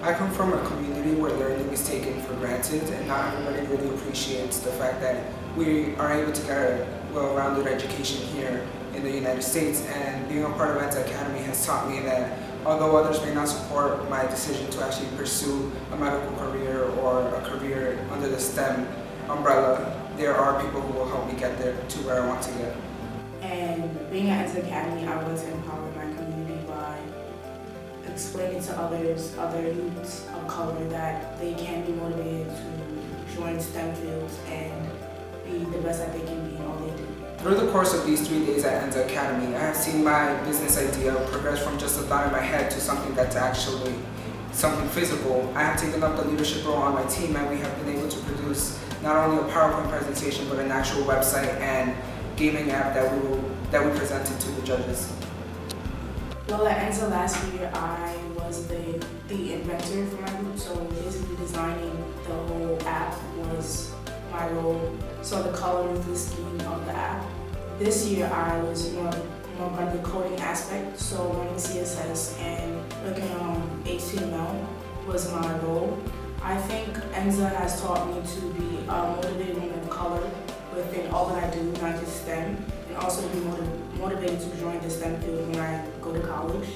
I come from a community where learning is taken for granted, and not everybody really appreciates the fact that we are able to get a well-rounded education here in the United States. And being a part of Enza Academy has taught me that although others may not support my decision to actually pursue a medical career or a career under the STEM umbrella, there are people who will help me get there to where I want to get. And being at Enza Academy, I want to empower my community by explaining to others, other youths of color, that they can be motivated to join STEM fields and be the best that they can be in all they do. Through the course of these 3 days at Enza Academy, I have seen my business idea progress from just a thought in my head to something that's actually something physical. I have taken up the leadership role on my team, and we have been able to produce not only a PowerPoint presentation but an actual website and gaming app that we presented to the judges. Well, at Enza last year, I was the inventor for my group, so basically designing the whole app was my role. So the color, the scheme of the app. This year, I was more part of the coding aspect, so learning CSS and looking on HTML was my role. I think Enza has taught me to be a motivated woman of color within all that I do, not just STEM, and also be motivated to join the STEM field when I go to college.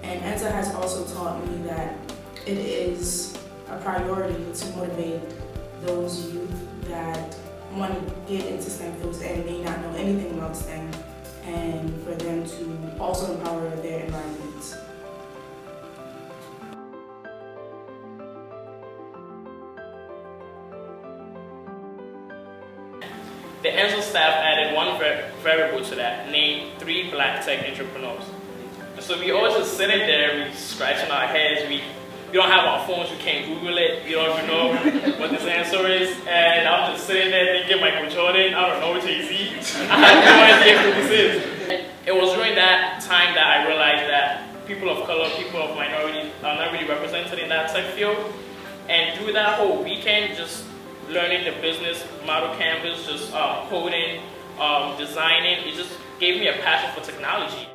And Enza has also taught me that it is a priority to motivate those youth that want to get into STEM fields and may not know anything about STEM, and for them to also empower their environments. The Enza staff added one variable to that, named 3 Black tech entrepreneurs. And so we all just sitting there, we scratching our heads, we don't have our phones, we can't Google it, we don't even know what this answer is. And I'm just sitting there thinking, Michael Jordan, I don't know, Jay-Z. I have no idea who this is. It was during that time that I realized that people of color, people of minority are not really represented in that tech field. And through that whole weekend, just learning the business model canvas, just coding, designing, it just gave me a passion for technology.